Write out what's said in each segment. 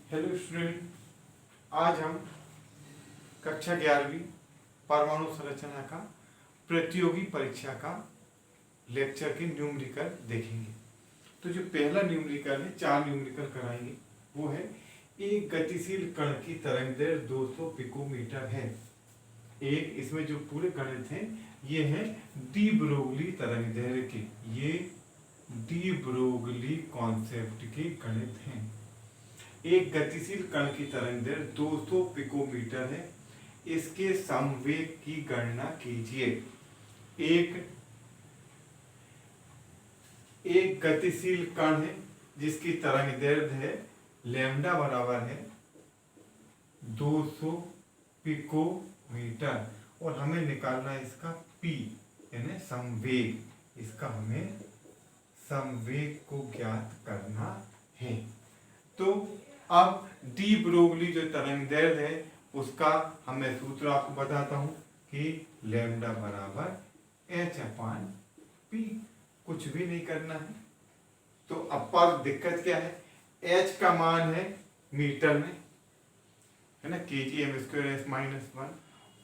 Hello student, आज हम कक्षा 11वीं परमाणु संरचना का प्रतियोगी परीक्षा का लेक्चर के न्यूमेरिकल देखेंगे। तो जो पहला न्यूमेरिकल है, 4 न्यूमेरिकल कराएंगे, वो है एक गतिशील कण की तरंगदैर्घ्य 200 पिकोमीटर है। एक इसमें जो पूरे गणित हैं ये हैं डी ब्रोगली तरंगदैर्घ्य के, ये डी ब्रोगली कॉन्सेप्ट के गणित हैं। एक गतिशील कण की तरंगदैर्घ्य 200 पिकोमीटर है, इसके संवेग की गणना कीजिए। एक गतिशील कण है जिसकी तरंगदैर्घ्य है लैम्डा बराबर है 200 पिकोमीटर और हमें निकालना है इसका p यानी संवेग। इसका हमें संवेग को ज्ञात करना है। तो अब डी ब्रोगली जो तरंगदैर्घ्य है उसका हमें सूत्र आपको बताता हूं कि लैम्डा बराबर h/p। कुछ भी नहीं करना है। तो अब पर दिक्कत क्या है, h का मान है मीटर में, है ना, kgm²(-1)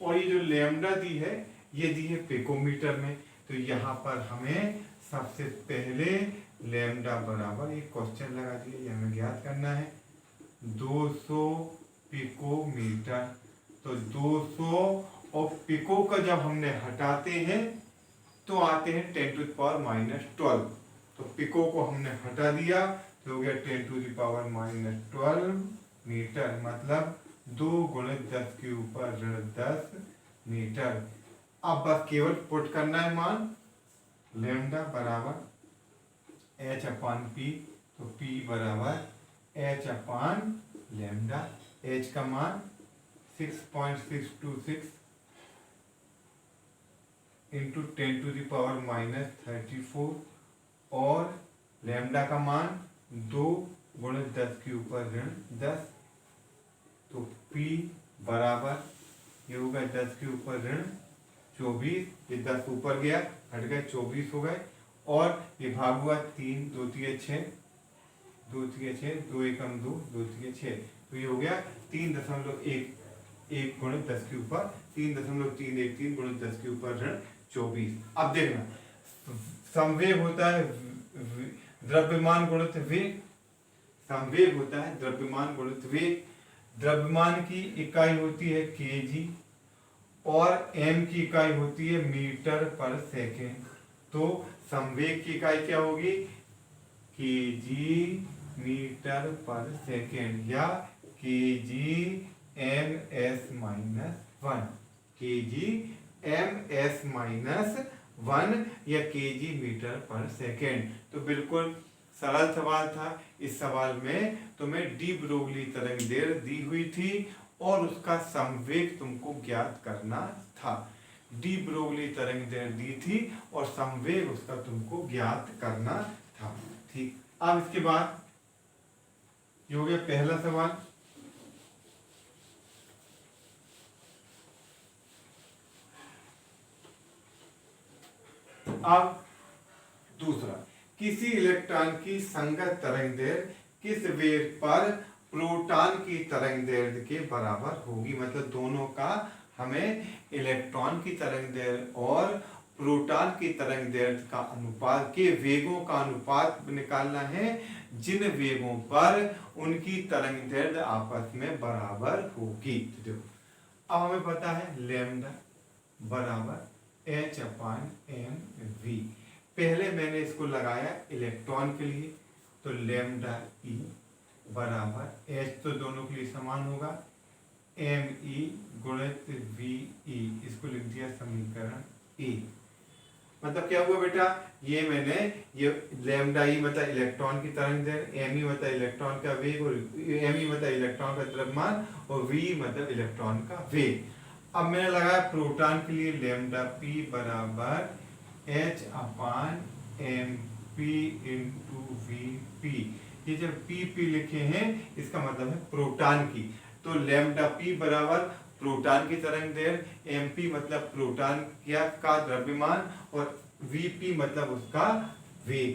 और ये जो लैम्डा दी है ये दी है पिकोमीटर में। तो यहाँ पर हमें सबसे पहले लैम्डा बराबर एक क्वेश्चन लगा दिया, ये हमें ज्ञात करना है 200 पिकोमीटर। तो 200 और पिको का जब हमने हटाते हैं तो आते हैं 10⁻⁻12। तो पिको को हमने हटा दिया तो हो गया 10⁻⁻12 मीटर, मतलब 2 × 10⁻10 मीटर। अब बस केवल पुट करना है मान, लैम्डा बराबर h/p। तो p बराबर h/लैम्डा। h का मान 6.626 × 10⁻34 और लैम्डा का मान 2 × 10⁻10। तो p बराबर ये होगा 10⁻24, ये 10 ऊपर गया हट गए 24 हो गए और ये भाग हुआ 3 2 3 6 2 3 6 2 1 2 2 3 6। तो ये हो गया 3.1 × 10⁻3.313 × 10⁻24। अब देखना, संवेग होता है द्रव्यमान गुणित वेग। संवेग होता है द्रव्यमान गुणित वेग। द्रव्यमान की इकाई होती है kg और m की इकाई होती है मीटर पर सेकेंड। तो संवेग की इकाई क्या होगी, kg मीटर पर सेकेंड या kg ms-1, kg ms-1 या kg मीटर पर सेकेंड। तो बिल्कुल सरल सवाल था। इस सवाल में तुम्हें डी ब्रोगली तरंगदैर्घ्य दी हुई थी और उसका संवेग तुमको ज्ञात करना था। डी ब्रोगली तरंगदैर्घ्य दी थी और संवेग उसका तुमको ज्ञात करना था। ठीक, अब इसके बाद ये हो गया पहला सवाल। अब दूसरा, किसी इलेक्ट्रॉन की संगत तरंगदैर्घ्य किस वेग पर प्रोटॉन की तरंगदैर्घ्य के बराबर होगी। मतलब दोनों का हमें इलेक्ट्रॉन की तरंगदैर्घ्य और प्रोटॉन की तरंगदैर्घ्य का अनुपात के वेगों का अनुपात निकालना है जिन वेगों पर उनकी तरंगदैर्घ्य आपस में बराबर होगी। तो देखो, अब हमें पता है लैम्डा बराबर h/mv। पहले मैंने इसको लगाया इलेक्ट्रॉन के लिए, तो लैम्डा e बराबर h तो दोनों के लिए समान होगा me गुणित ve। इसको लिख दिया समीकरण ए। मतलब क्या हुआ बेटा, ये मैंने ये लैम्डा ई मतलब इलेक्ट्रॉन की तरंगदैर्घ्य, me मतलब इलेक्ट्रॉन का वेग और me मतलब इलेक्ट्रॉन का द्रव्यमान और v मतलब इलेक्ट्रॉन का वेग। अब मैंने लगाया प्रोटॉन के लिए लैम्डा p बराबर h/mp × vp। ये जब p लिखे हैं इसका मतलब है प्रोटॉन की। तो लैम्डा p बराबर प्रोटॉन की तरंगदैर्घ्य, mp मतलब प्रोटॉन का द्रव्यमान और vp मतलब उसका वेग।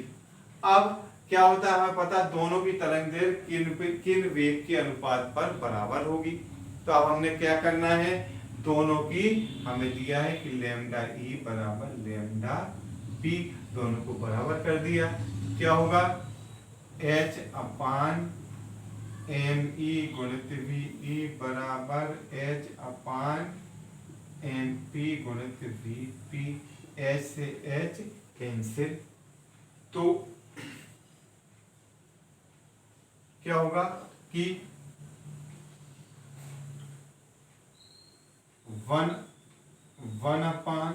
अब क्या होता है हमें पता, दोनों की तरंग दैर्घ्य किन वेग के अनुपात पर बराबर होगी। तो अब हमने क्या करना है, दोनों की हमें दिया है कि लैम्डा ई बराबर लैम्डा पी, दोनों को बराबर कर दिया। क्या होगा, एच अपान एम ई गुणित वी ई बराबर एच अपान एम पी गुणित वी पी। एच से एच कैंसिल, तो क्या होगा कि वन अपान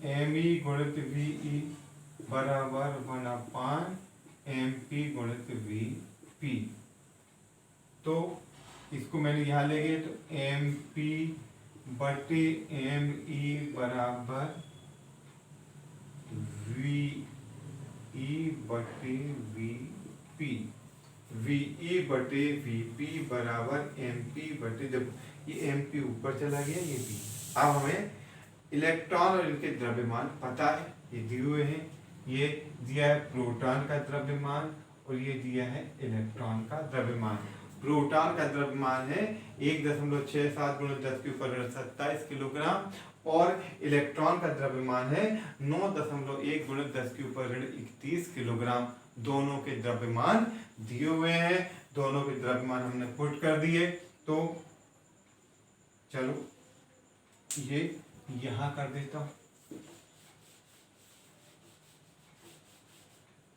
एम ई गुणित वी ई बराबर 1 अपान एम पी गुणित वी पी। तो इसको मैंने यहाँ ले गए, तो एम पी बटे एम ई बराबर वी ई बटे वी पी। वी ई बटे वी पी बराबर एम पी बटे, जब ये एम पी ऊपर चला गया ये पी। अब हमें इलेक्ट्रॉन और इनके द्रव्यमान पता है, ये दिए हुए हैं। ये दिया है प्रोटॉन का द्रव्यमान और ये दिया है इलेक्ट्रॉन का द्रव्यमान। प्रोटॉन का द्रव्यमान है 1.67 × 10⁻27 किलोग्राम और इलेक्ट्रॉन का द्रव्यमान है 9.1 × 10⁻31 किलोग्राम। दोनों के द्रव्यमान दिए हुए हैं, दोनों के द्रव्यमान हमने पुट कर दिए। तो चलो ये यहां कर देता हूं,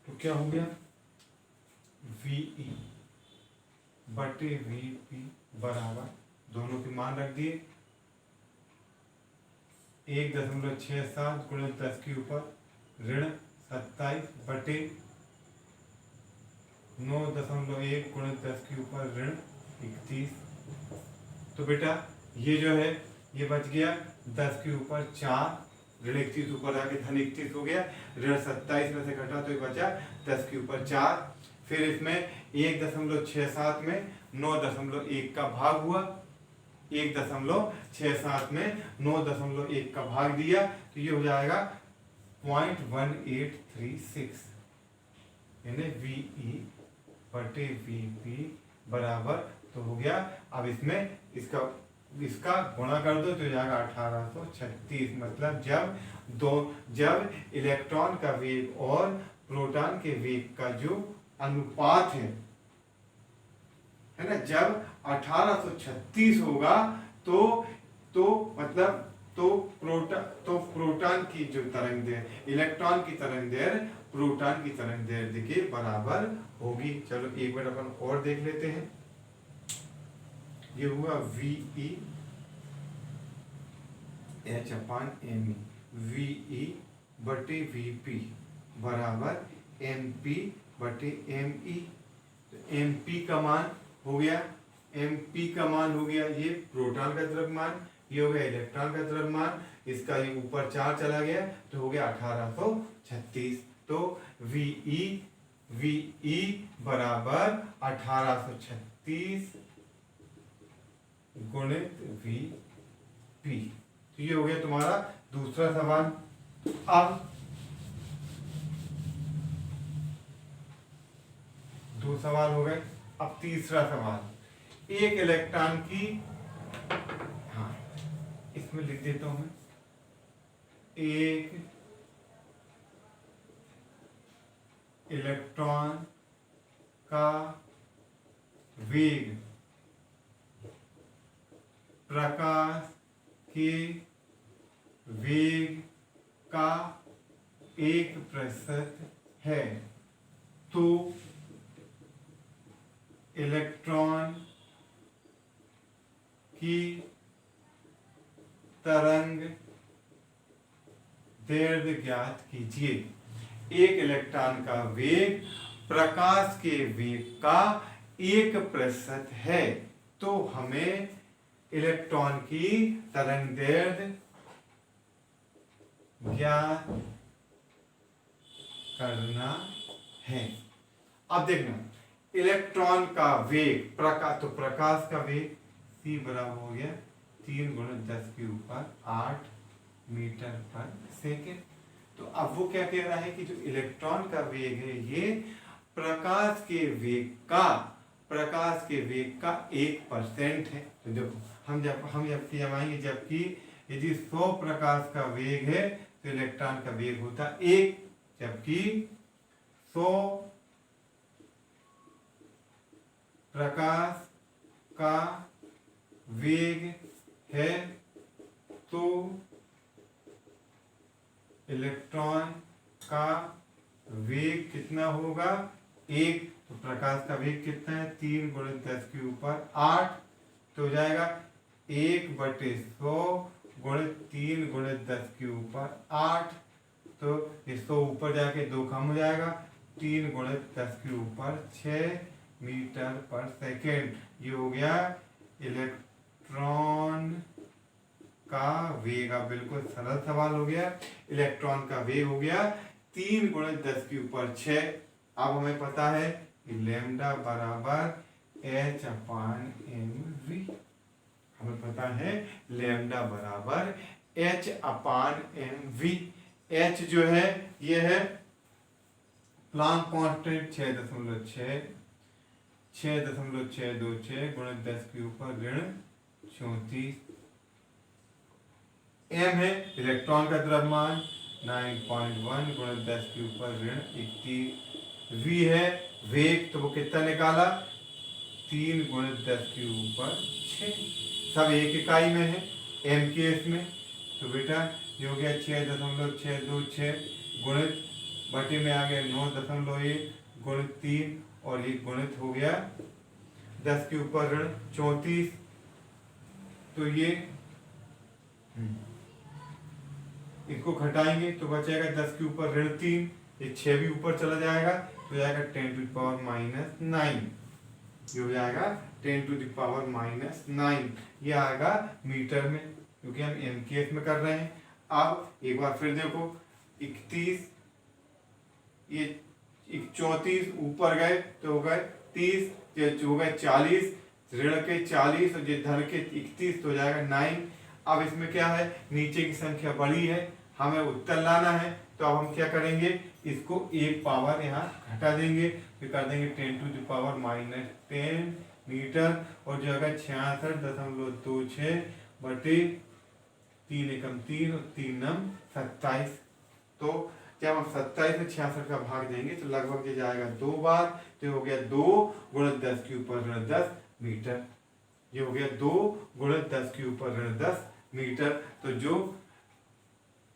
तो क्या हो गया, Ve बटे Vp बराबर, दोनों के मान रख दिए, 1.67 × 10⁻27 बटे 9.1 × 10⁻31। तो बेटा ये जो है ये बच गया 10⁻4, ऋण 31 ऊपर आके धन 31 हो गया, ऋण 27 में से घटा तो ये बचा 10⁻4। फिर इसमें 1.67 में 9.1 का भाग हुआ, 1.67 में 9.1 का भाग दिया, तो ये हो जाएगा 0.1836, यानी Ve बटे Vp बराबर, तो हो गया। अब इसमें इसका गुणा कर दो तो हो जाएगा 1836। मतलब जब इलेक्ट्रॉन का वेग और प्रोटॉन के वेग का जो अनुपात है ना, जब 1836 होगा तो मतलब प्रोटॉन की जो तरंग दैर्घ्य, इलेक्ट्रॉन की तरंग दैर्घ्य प्रोटॉन की तरंग दैर्घ्य के बराबर होगी। चलो एक बार अपन और देख लेते हैं। ये हुआ Ve H अपान एम ई, Ve बटे Vp बराबर Mp बटे Me। Mp का मान हो गया, Mp का मान हो गया ये प्रोटॉन का द्रव्यमान, ये हो गया इलेक्ट्रॉन का द्रव्यमान, इसका ये ऊपर 4 चला गया तो हो गया 1836। तो Ve बराबर 1836 गुणित Vp। तो ये हो गया तुम्हारा दूसरा सवाल। अब दो सवाल हो गए, अब तीसरा सवाल। एक इलेक्ट्रॉन की, हाँ इसमें लिख देता हूं मैं, एक इलेक्ट्रॉन का वेग प्रकाश के वेग का 1% है, तो इलेक्ट्रॉन की तरंग दैर्घ्य ज्ञात कीजिए। एक इलेक्ट्रॉन का वेग प्रकाश के वेग का 1% है, तो हमें इलेक्ट्रॉन की तरंग दैर्घ्य ज्ञात करना है। अब देखना, इलेक्ट्रॉन का वेग तो प्रकाश का वेग c बराबर हो गया 3 × 10⁸ मीटर पर सेकेंड। तो अब वो क्या कह रहा है कि जो इलेक्ट्रॉन का वेग है ये प्रकाश के वेग का 1% है। तो देखो हम जब जमाएंगे, जबकि यदि 100 प्रकाश का वेग है तो इलेक्ट्रॉन का वेग होता 1, जबकि 100 प्रकाश का वेग है तो इलेक्ट्रॉन का वेग कितना होगा 1। तो प्रकाश का वेग कितना है 3 × 10 के ऊपर 8, तो हो जाएगा 1/100 × 3 × 10 के ऊपर 8। तो ये 100 ऊपर जाके 2 कम हो जाएगा, 3 × 10 के ऊपर 6 मीटर/सेकेंड। ये हो गया इलेक्ट्रॉन का वेग। अब बिल्कुल सरल सवाल हो गया। इलेक्ट्रॉन का वेग हो गया 3 × 10 के ऊपर 6। अब हमें पता है कि लैम्डा बराबर h/mv। हमें पता है लैम्डा बराबर h/mv। h जो है ये है प्लांक कांस्टेंट 6.626 × 10 के ऊपर -34। m है इलेक्ट्रॉन का द्रव्यमान 9.1 × 10 के ऊपर -31। v है वेग, तो वो कितना निकाला 3 × 10 के ऊपर 6। सब एक इकाई में है m केस में। तो बेटा ये हो गया 6.626 गुणित बटे में आ गया 9.1 गुणित 3 और ये गुणित हो गया 10 के ऊपर -34। तो ये इसको घटाएंगे तो बचेगा 10 के ऊपर -3, ये 6 भी ऊपर चला जाएगा तो जाएगा 10⁻⁹। ये हो जाएगा 10⁻⁹। ये आएगा मीटर में, क्योंकि हम MKS में कर रहे हैं। अब एक बार फिर देखो 31, ये 34 ऊपर गए तो हो गए 30, ये हो गए 40, ऋण के 40 और ये धन के 31 तो हो जाएगा 9। अब इसमें क्या है नीचे की संख्या बड़ी है, हमें उत्तर लाना है। तो अब हम क्या करेंगे, इसको एक पावर यहाँ घटा देंगे, फिर कर देंगे 10⁻⁻10 मीटर और जो है 66.26 बटे 3 एकम 3 और 3 नम 27। तो जब हम 27 में 66 का भाग देंगे तो लगभग ये जाएगा 2 बार, तो हो गया 2 × 10 के ऊपर -10 मीटर। ये हो गया 2 × 10 के ऊपर -10 मीटर। तो जो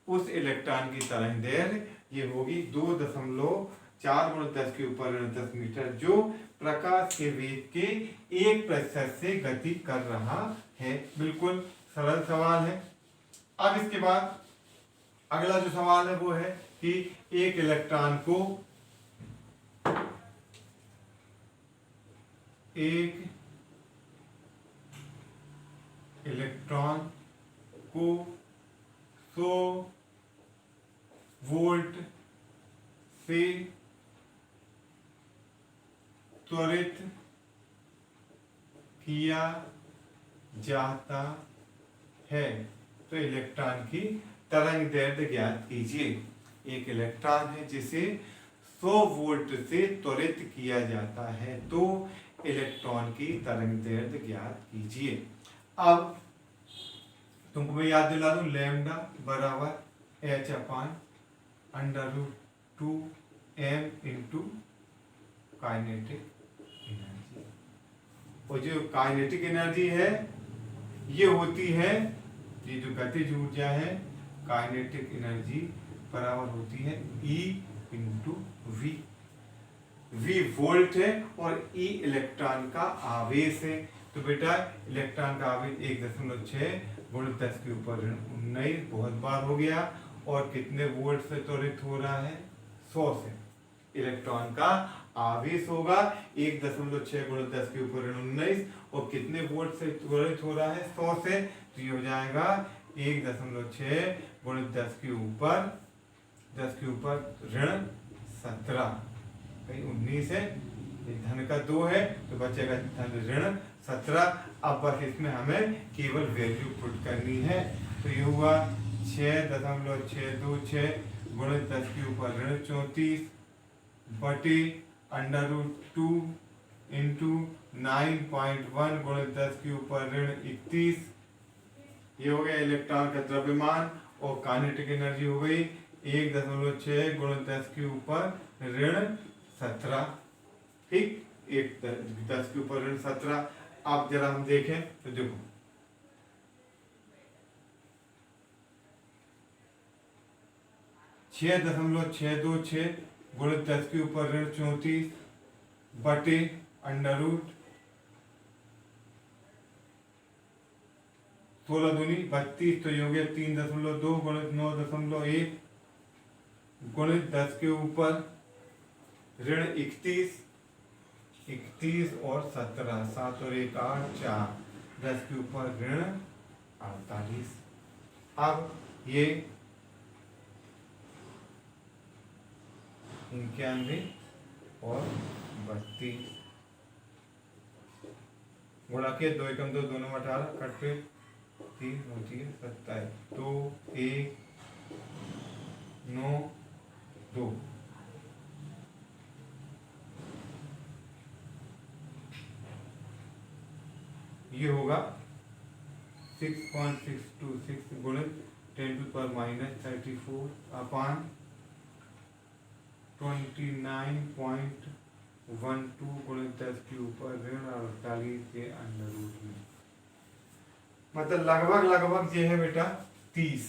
उस इलेक्ट्रॉन की तरंग दैर्घ्य ये होगी 2.4 × 10 के ऊपर -10 मीटर, जो प्रकाश के वेग के 1% से गति कर रहा है। बिल्कुल सरल सवाल है। अब इसके बाद अगला जो सवाल है वो है कि एक इलेक्ट्रॉन को 100 वोल्ट से त्वरित किया जाता है तो इलेक्ट्रॉन की तरंग दैर्घ्य ज्ञात कीजिए। एक इलेक्ट्रॉन है जिसे 100 वोल्ट से त्वरित किया जाता है तो इलेक्ट्रॉन की तरंग दैर्घ्य ज्ञात कीजिए। अब तुमको मैं याद दिला दूं, लैम्डा बराबर h/√2m इंटू काइनेटिक एनर्जी। और जो काइनेटिक एनर्जी है ये होती है, ये जो गतिज ऊर्जा है काइनेटिक एनर्जी बराबर होती है E into V। V volt है और E इलेक्ट्रॉन का आवेश है। तो बेटा इलेक्ट्रॉन का आवेश 1.6 × 10 के ऊपर -19 बहुत बार हो गया। और कितने वोल्ट से त्वरित हो रहा है 100 से। इलेक्ट्रॉन का आवेश होगा 1.6 × 10 के ऊपर -19 और कितने वोल्ट से त्वरित हो रहा है 100 से। तो ये हो जाएगा 1.6 × 10 के ऊपर -17। कहीं 19 है, धन का 2 है तो बचेगा धन -17। अब बस इसमें हमें केवल वैल्यू पुट करनी है। तो ये हुआ 6.626 गुणित 10 के ऊपर ऋण 34 बटे √2 इंटू 9.1 गुणित 10 के ऊपर ऋण 31। ये हो गया इलेक्ट्रॉन का द्रव्यमान। और काइनेटिक एनर्जी हो गई 1.6 गुणित 10 के ऊपर ऋण 17। ठीक, 10 के ऊपर ऋण 17। अब जरा हम देखें तो देखो 6.626 गुणित 10 के ऊपर ऋण 34 बटे √ 16 दूनी 32। तो ये हो गया 3.2 गुणित 9.1 गुणित 10 के ऊपर ऋण 31 और 17, 7 और 1 8 4, 10 के ऊपर ऋण 48। अब ये 91 और 32 गुणा के 2 एकम 2 दोनों 18 कट पे 3 होती है 27 2 1 9 2। ये होगा 6.626 गुणित 10⁻34 अपान 29.12 गुणित 10 के ऊपर ऋण 48 के √. मतलब लगभग ये है बेटा 30।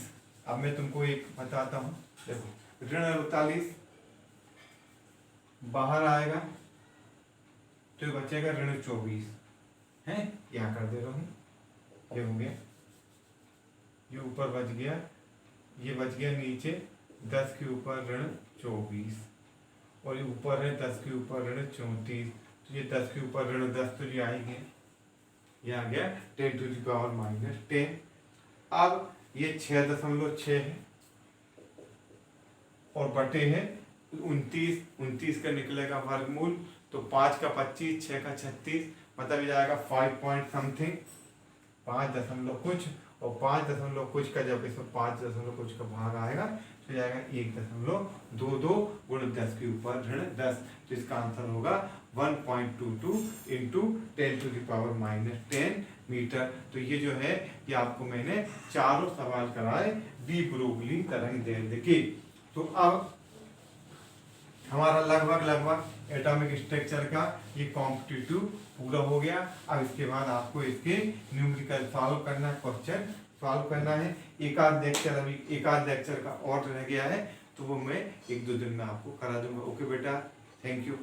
अब मैं तुमको एक बताता हूँ, देखो ऋण 48 बाहर आएगा तो बचेगा ऋण 24 है, यहाँ कर दे रहा हूँ। ये हो गया, ये ऊपर बच गया, ये बच गया नीचे 10 के ऊपर ऋण 24 और ये ऊपर है 10 के ऊपर ऋण 34। तो ये 10 के ऊपर ऋण 10 तो ये आएंगे, ये आ गया 10⁻10। अब ये 6.6 है और बटे है 29 का निकलेगा वर्गमूल। तो 5 का 25, 6 का 36, मतलब ये जाएगा 5 पॉइंट समथिंग, 5 दशमलव कुछ। और 5 दशमलव कुछ का जब इसमें 5 दशमलव कुछ का भाग आएगा तो जाएगा 1.22 गुणित 10 के ऊपर ऋण 10। तो इसका आंसर होगा 1.22 इंटू 10⁻10 मीटर। तो ये जो है ये आपको मैंने चारों सवाल कराए डी ब्रोगली तरंग दैर्ध्य के। तो अब हमारा लगभग एटॉमिक स्ट्रक्चर का ये कॉम्पिटिटिव पूरा हो गया। अब इसके बाद आपको इसके न्यूमेरिकल सॉल्व करना है, क्वेश्चन सॉल्व करना है। एक आध लेक्चर का और रह गया है तो वो मैं 1-2 दिन में आपको करा दूंगा। ओके बेटा, थैंक यू।